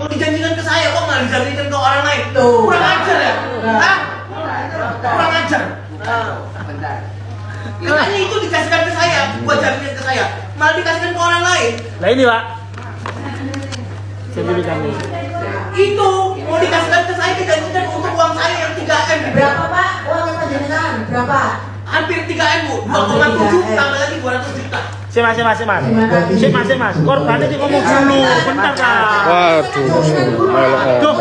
Kalau dijanjikan ke saya, kok nggak dijanjikan ke orang lain? Kurang ajar ya? Hah? Kurang ajar. Bentar. Katanya itu dikasihkan ke saya, buat jaminan ke saya, malah dikasihkan ke orang lain. Nah ini Pak, sertifikatnya. Itu mau dikasihkan ke saya, dijanjikan untuk uang saya yang 3M. Berapa Pak? Uang yang penjaminan berapa? Hampir 3M Bu, 2,7 tambah lagi 200 juta. Mas. Korbannya di ngomong dulu, bentar Kak. Waduh, Duh,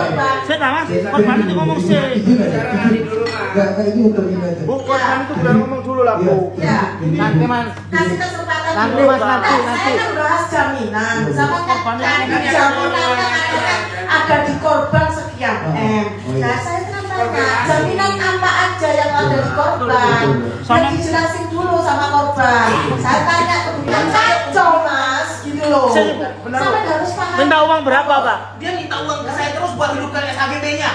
saya Mas, korbannya di ngomong sih. Bu, korban itu udah ngomong dulu lah Bu. Ya. Nanti Mas. Kasih kesempatan Nanti, dulu. Mas, nanti. Saya kan bahas jaminan. Sama kan jaminan ada di korban sekian M. Nah saya kan tanya, jaminan apa aja yang ada di korban? Yang dijelasin dulu sama korban. Saya tanya kemudian kacau Mas, gitu loh. Sampai harus paham. Minta uang berapa Pak? Dia minta uang ke saya terus buat hidupkan SHGB-nya.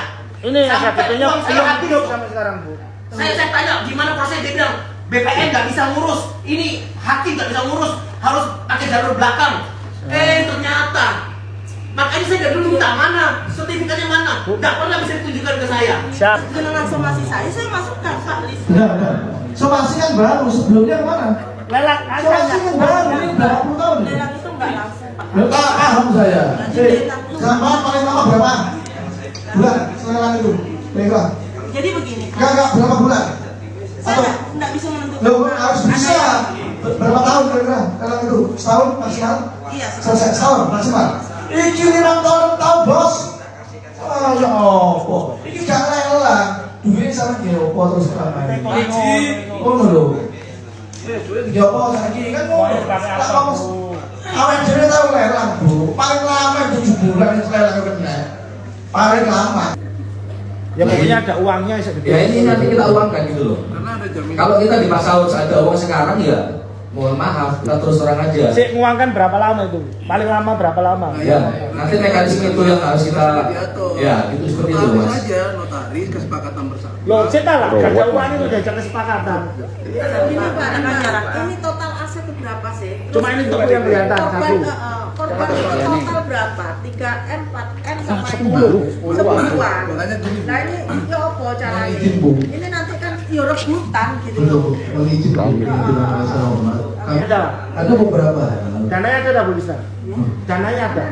Ini SHGB-nya belum hidup sampai sekarang Bu. Saya tanya gimana proses, dia bilang BPN nggak bisa ngurus, ini hakim nggak bisa ngurus, harus pakai jalur belakang. Ternyata makanya saya dari dulu minta mana sertifikatnya mana, nggak pernah bisa ditunjukkan ke saya. Siap. Dengan somasi saya masukkan Pak List. Somasi kan baru, sebelumnya kemana? Lelang Somasi kan baru, ini berapa puluh tahun? Lelang itu nggak langsung Pak. Paham saya. Sama paling lama berapa? Bulan, selelang itu. Baiklah. Jadi begini. Enggak, berapa bulan? Saya nggak bisa menentukan. Loh, harus bisa. Berapa tahun kira-kira? Lelang itu? Setahun maksimal? Iya. Selesai, setahun maksimal. Iki 5 tahun bos. Ya Allah. Iki gak lelang. Duitnya sama dia apa terus ramai. Oh lho. Duit dia apa saiki kan awake dhewe tau lelang, Bu. Paling lama 7 bulan itu lelang kena. Paling lama. Ya pokoknya ada uangnya segede. Ya ini nanti kita uangkan gitu loh. Kalau kita di masa ada uang sekarang ya mohon maaf, kita terus terang aja. Si nguangkan berapa lama itu? Paling lama berapa lama? Ya, nanti mekanisme itu yang harus kita ya itu seperti itu Mas. Aja notaris kesepakatan bersama. Loh, saya lah, gak uang itu udah kesepakatan. Ini Pak, ini total aset itu berapa sih? Cuma ini tuh yang kelihatan satu. Korban total berapa? 3M, 4M, sama 10-an. Nah ini ya apa caranya? Ini nanti kan ya rebutan gitu loh. Izin ada beberapa. Dananya ada Bu Lisa? Dananya ada.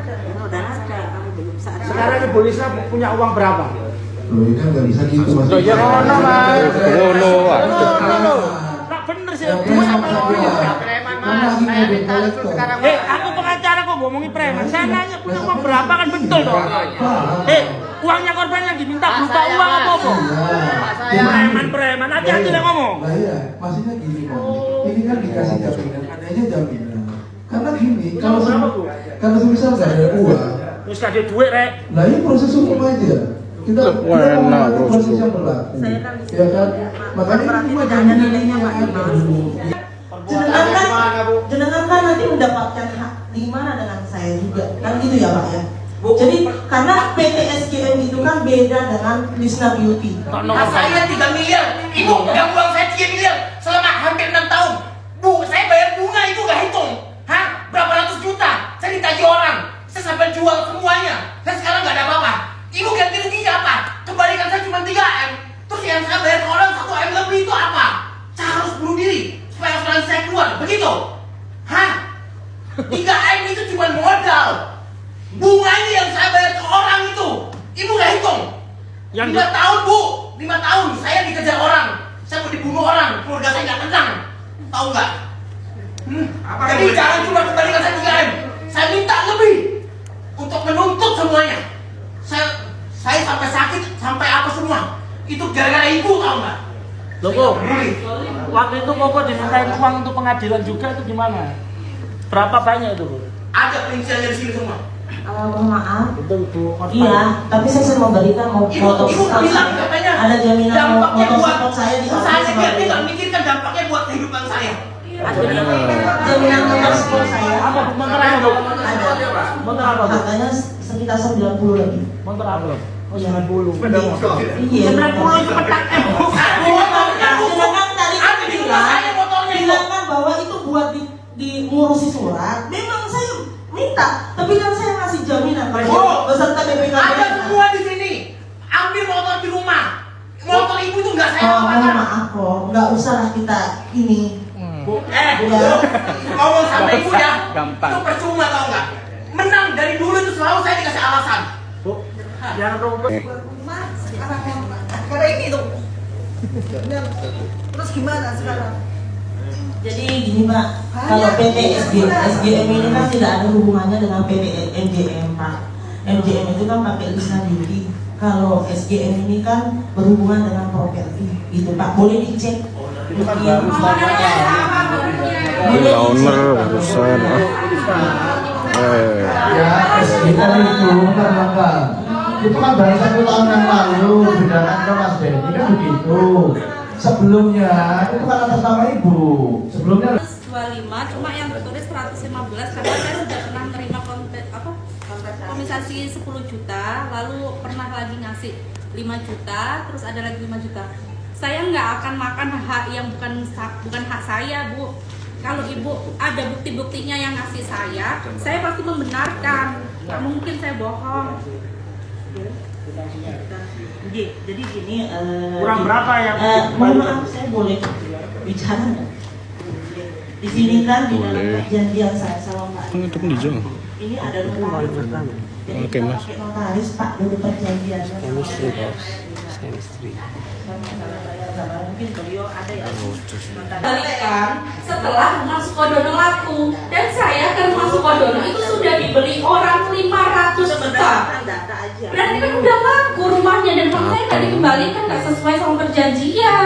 Dan ada, kami belum sadar. Sekarang Ibu Lisa punya uang berapa? Loh ini kan nggak bisa gitu Mas. Loh, ya ngono, Mas. Ngono, Nak bener sih, cuma sama Preman Mas. Saya minta itu sekarang. aku pengacara kok ngomongin preman. Saya nanya punya uang berapa kan betul dong. Uangnya korban yang diminta berupa uang apa? Preman, hati-hati lah ngomong. Nah iya, maksudnya gini Mas. Ini kan dikasih jaminan, adanya jaminan. Karena gini, kalau misal nggak ada uang, Terus gak ada duit rek. nah ini proses hukum aja. Kita mau proses yang berlaku. Saya kan di Ya kan, makanya berarti cuma tidak ada jaminan nilainya yang Pak ada dulu. Jenengan kan nanti mendapatkan hak di mana dengan saya juga kan gitu ya Pak ya. Jadi karena PT SGM itu kan beda dengan Lisna Beauty. Nah, saya 3 miliar, Ibu pegang uang saya 3 miliar selama hampir 6 tahun. Bu, saya bayar bunga itu gak hitung. Hah? Berapa ratus juta? Saya ditagih orang. Saya sampai jual semuanya. Dan sekarang gak ada apa-apa. Ibu ganti ruginya apa? Kembalikan saya cuma 3M. Terus yang saya bayar ke orang 1M lebih itu apa? Saya harus bunuh diri supaya asuransi saya keluar. Begitu? Hah? 3M itu cuma modal. Bunganya yang saya bayar ke orang itu, Ibu gak hitung. 5 tahun Bu, 5 tahun saya dikejar orang. Saya mau dibunuh orang, keluarga saya gak tenang. Tahu nggak? Jadi jangan cuma kembalikan saya 3M. Saya minta lebih untuk menuntut semuanya. Saya sampai sakit, sampai apa semua. Itu gara-gara Ibu, tahu nggak? Loh kok, waktu itu kok dimintain uang untuk pengadilan juga itu gimana? Berapa banyak itu Bu? Ada perinciannya di sini semua. Mohon maaf. Itu Bu. Iya, tapi saya mau berikan mau foto Ibu bilang katanya ada jaminan dampaknya foto buat spot saya di usaha dia nggak mikirkan dampaknya buat kehidupan saya. jaminan foto spot saya. Apa motor apa Bu? Ada. Motor apa Bu? Harganya sekitar 90 lagi. Motor apa? Oh 90. Sepeda motor. Iya. 90 itu petak Sedangkan tadi Ada di rumah saya motornya itu. bilang kan bahwa itu buat di ngurusi surat. Memang saya minta, tapi kan saya ngasih jaminan Oh. beserta nggak usah kita ini. Bu, Ya. ngomong sama ibu ya. Gampang. Itu percuma tau nggak? Menang dari dulu itu selalu saya dikasih alasan. Jangan rumput. Karena ini tuh. Terus gimana sekarang? Jadi gini Pak, kalau PT SGM ini kan tidak ada hubungannya dengan PT MJM Pak. MJM itu kan pakai lisan diri. Kalau SGM ini kan berhubungan dengan properti. Itu Pak, boleh dicek. Owner barusan. Ya, SGM itu kan itu kan baru 1 tahun yang lalu bedakan ke Mas Denny kan begitu. Sebelumnya itu kan atas nama ibu. Sebelumnya 25, cuma yang tertulis 115 karena saya sudah pernah menerima kompensasi 10 juta, lalu pernah lagi ngasih 5 juta, terus ada lagi 5 juta. Saya nggak akan makan hak yang bukan hak saya, Bu. Kalau ibu ada bukti-buktinya yang ngasih saya pasti membenarkan. Nggak mungkin saya bohong. Jadi gini, Kurang berapa yang mohon maaf saya boleh bicara nggak? Di sini kan di dalam Boleh. perjanjian saya sama Mbak Itu kan dijong. ini ada notaris. Jadi Oke, kita Mas. pakai notaris Pak dulu perjanjiannya. Mungkin beliau ada ya. Balikan setelah rumah Sukodono laku, dan saya ke rumah Sukodono itu sudah dibeli orang 500 juta. Berarti kan udah laku rumahnya dan saya nggak dikembalikan, nggak sesuai sama perjanjian.